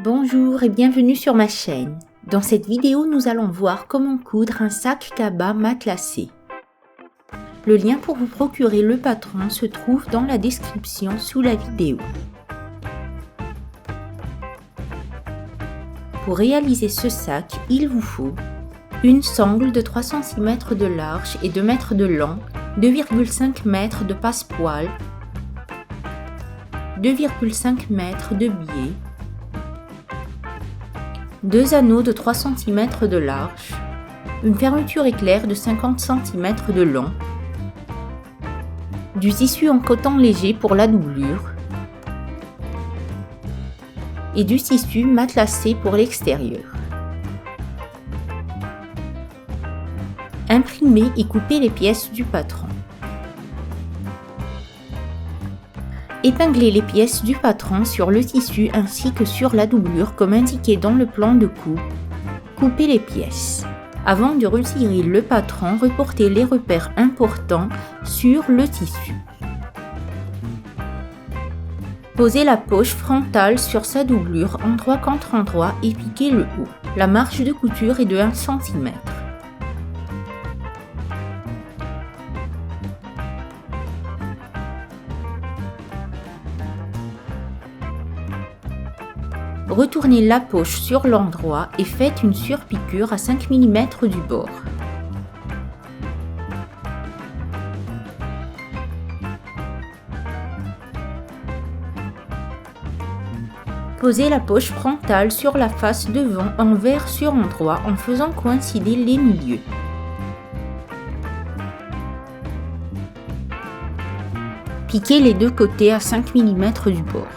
Bonjour et bienvenue sur ma chaîne. Dans cette vidéo, nous allons voir comment coudre un sac cabas matelassé. Le lien pour vous procurer le patron se trouve dans la description sous la vidéo. Pour réaliser ce sac, il vous faut une sangle de 3 cm de large et 2 m de long, 2,5 m de passepoil, 2,5 m de biais, 2 anneaux de 3 cm de large, une fermeture éclair de 50 cm de long, du tissu en coton léger pour la doublure et du tissu matelassé pour l'extérieur. Imprimez et coupez les pièces du patron. Épinglez les pièces du patron sur le tissu ainsi que sur la doublure comme indiqué dans le plan de coupe. Coupez les pièces. Avant de retirer le patron, reportez les repères importants sur le tissu. Posez la poche frontale sur sa doublure endroit contre endroit et piquez le haut. La marge de couture est de 1 cm. Retournez la poche sur l'endroit et faites une surpiqûre à 5 mm du bord. Posez la poche frontale sur la face devant envers sur endroit en faisant coïncider les milieux. Piquez les deux côtés à 5 mm du bord.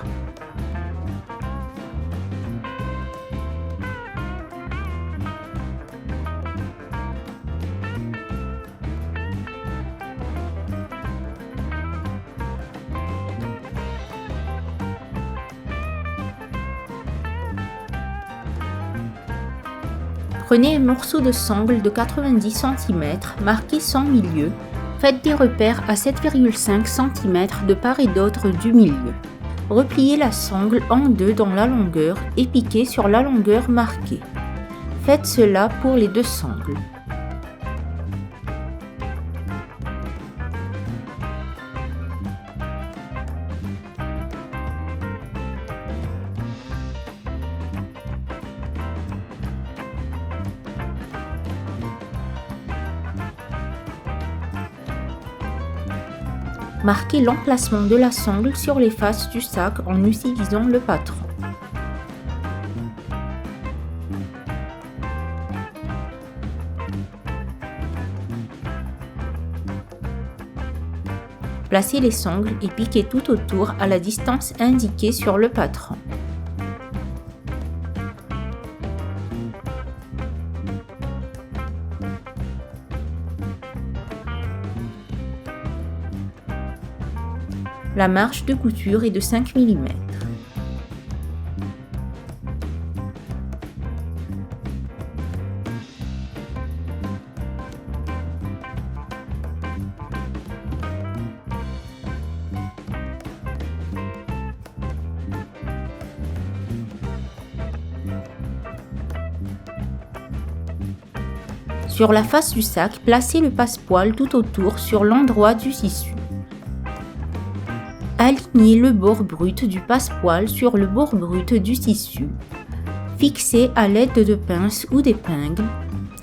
Prenez un morceau de sangle de 90 cm, marqué sans milieu, faites des repères à 7,5 cm de part et d'autre du milieu. Repliez la sangle en deux dans la longueur et piquez sur la longueur marquée. Faites cela pour les deux sangles. Marquez l'emplacement de la sangle sur les faces du sac en utilisant le patron. Placez les sangles et piquez tout autour à la distance indiquée sur le patron. La marge de couture est de 5 mm. Sur la face du sac, placez le passepoil tout autour sur l'endroit du tissu. Alignez le bord brut du passepoil sur le bord brut du tissu. Fixez à l'aide de pinces ou d'épingles.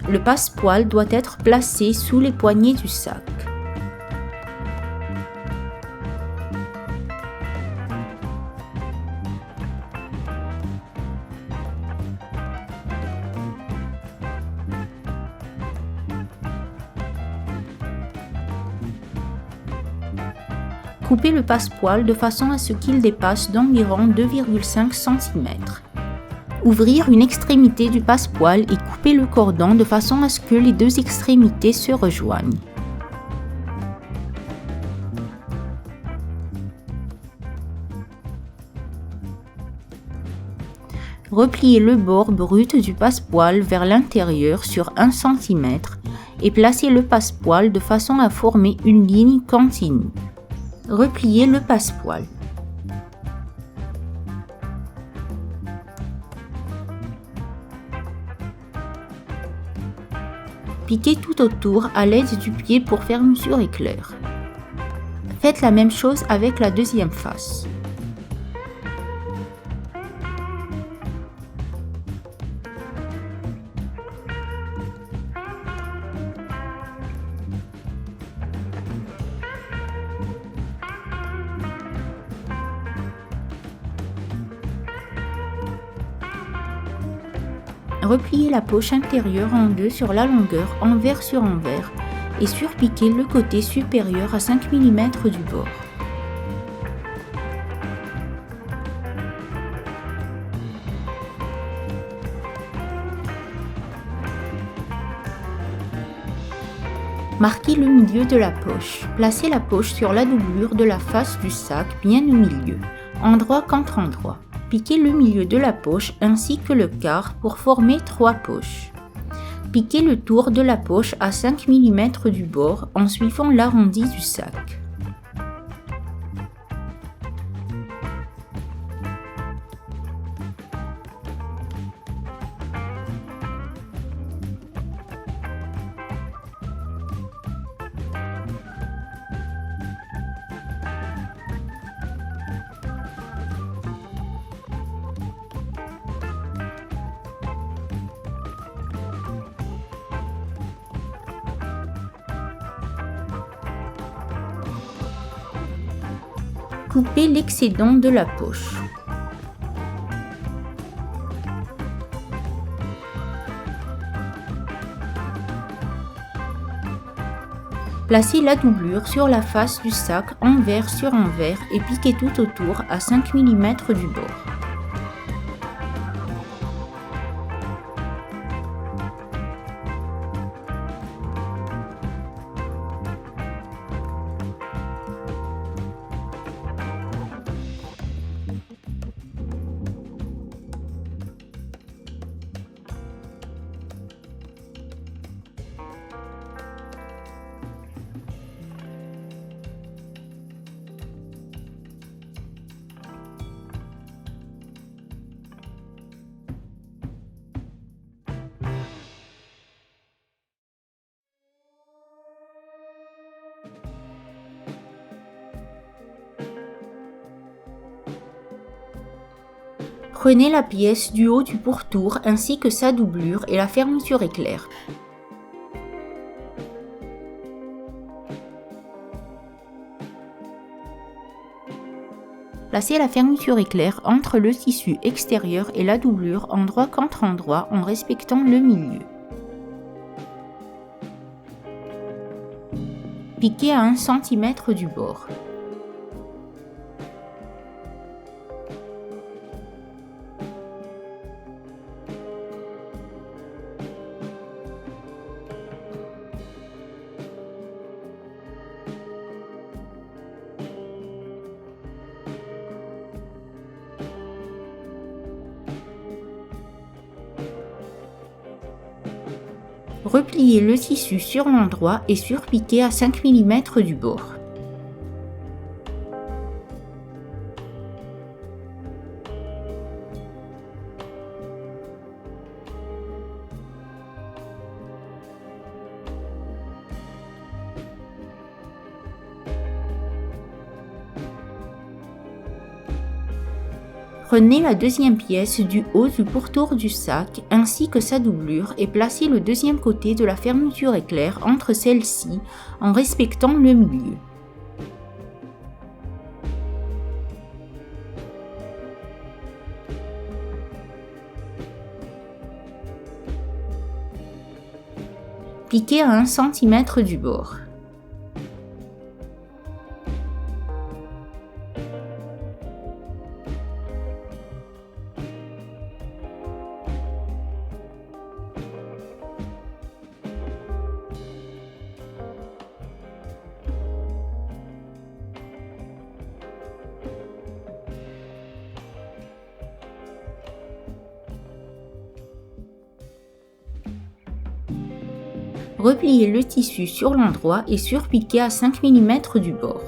Le passepoil doit être placé sous les poignées du sac. Coupez le passepoil de façon à ce qu'il dépasse d'environ 2,5 cm. Ouvrir une extrémité du passepoil et couper le cordon de façon à ce que les deux extrémités se rejoignent. Repliez le bord brut du passepoil vers l'intérieur sur 1 cm et placez le passepoil de façon à former une ligne continue. Repliez le passepoil. Piquez tout autour à l'aide du pied pour fermeture éclair. Faites la même chose avec la deuxième face. Repliez la poche intérieure en deux sur la longueur envers sur envers et surpiquez le côté supérieur à 5 mm du bord. Marquez le milieu de la poche. Placez la poche sur la doublure de la face du sac bien au milieu, endroit contre endroit. Piquez le milieu de la poche ainsi que le quart pour former 3 poches. Piquez le tour de la poche à 5 mm du bord en suivant l'arrondi du sac. Coupez l'excédent de la poche. Placez la doublure sur la face du sac envers sur envers et piquez tout autour à 5 mm du bord. Prenez la pièce du haut du pourtour ainsi que sa doublure et la fermeture éclair. Placez la fermeture éclair entre le tissu extérieur et la doublure endroit contre endroit en respectant le milieu. Piquez à 1 cm du bord. Repliez le tissu sur l'endroit et surpiquez à 5 mm du bord. Prenez la deuxième pièce du haut du pourtour du sac ainsi que sa doublure et placez le deuxième côté de la fermeture éclair entre celles-ci en respectant le milieu. Piquez à 1 cm du bord. Repliez le tissu sur l'endroit et surpiquez à 5 mm du bord.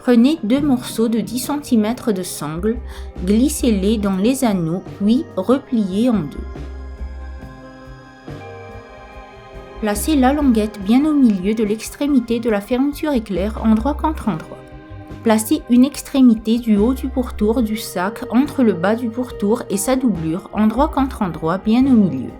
Prenez 2 morceaux de 10 cm de sangle, glissez-les dans les anneaux puis repliez en deux. Placez la languette bien au milieu de l'extrémité de la fermeture éclair endroit contre endroit. Placez une extrémité du haut du pourtour du sac entre le bas du pourtour et sa doublure endroit contre endroit bien au milieu.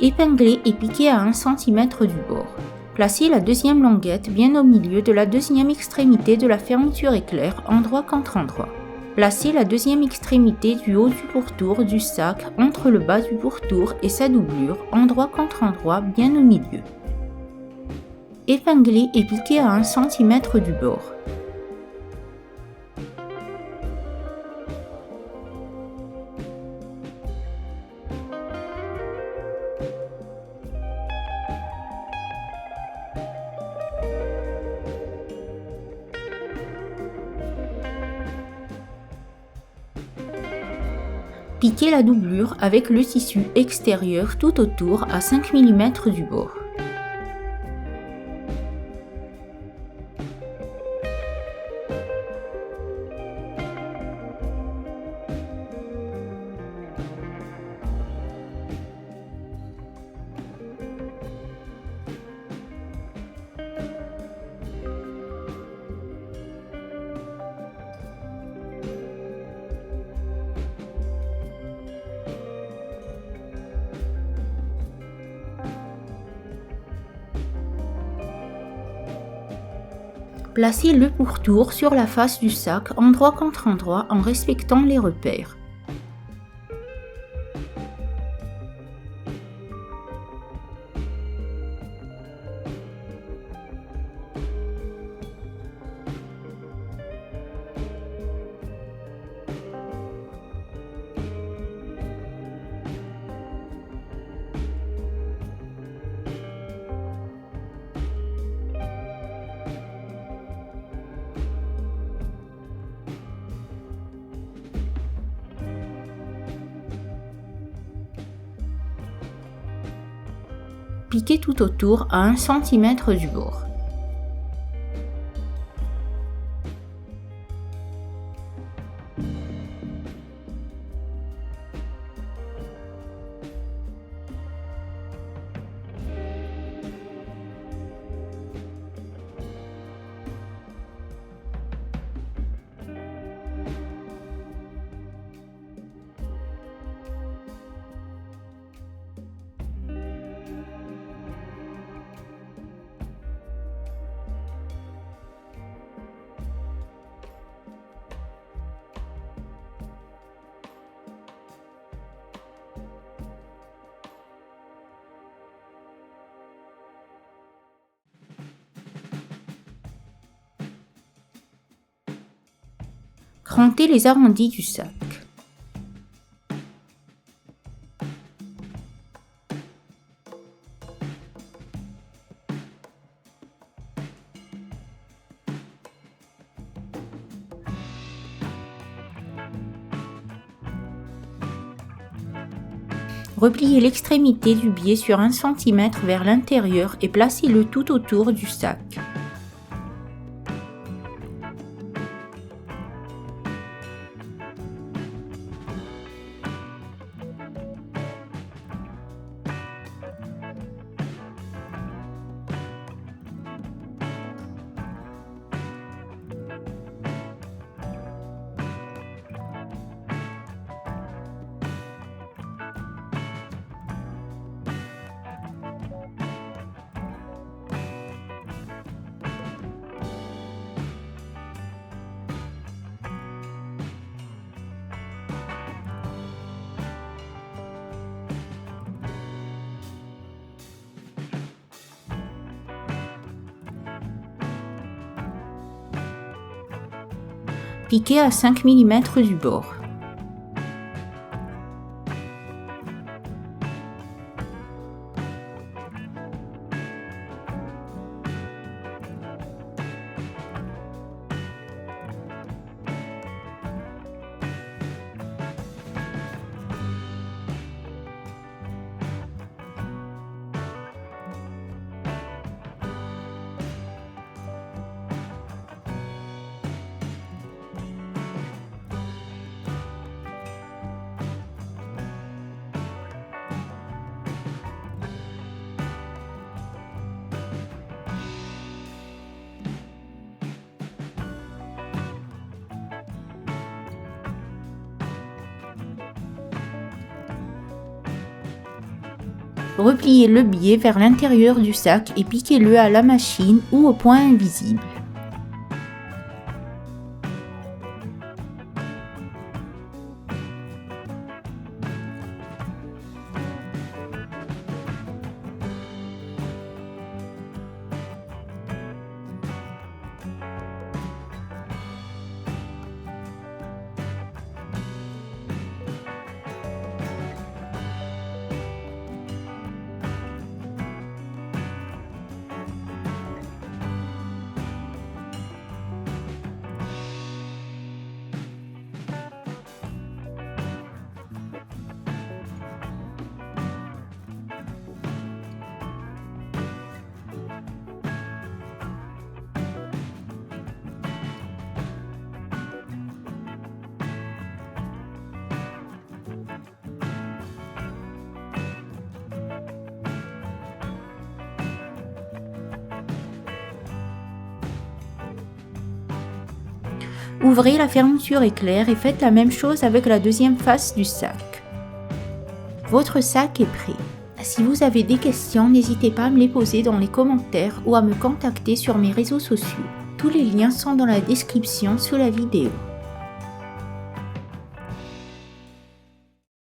Épinglez et piquez à 1 cm du bord. Placez la deuxième languette bien au milieu de la deuxième extrémité de la fermeture éclair endroit contre endroit. Placez la deuxième extrémité du haut du pourtour du sac entre le bas du pourtour et sa doublure endroit contre endroit bien au milieu. Épinglez et piquez à 1 cm du bord. Piquez la doublure avec le tissu extérieur tout autour à 5 mm du bord. Placez le pourtour sur la face du sac endroit contre endroit en respectant les repères. Piquez tout autour à 1 cm du bord. Crantez les arrondis du sac. Repliez l'extrémité du biais sur 1 cm vers l'intérieur et placez-le tout autour du sac. Piquez à 5 mm du bord. Repliez le billet vers l'intérieur du sac et piquez-le à la machine ou au point invisible. Ouvrez la fermeture éclair et faites la même chose avec la deuxième face du sac. Votre sac est prêt. Si vous avez des questions, n'hésitez pas à me les poser dans les commentaires ou à me contacter sur mes réseaux sociaux. Tous les liens sont dans la description sous la vidéo.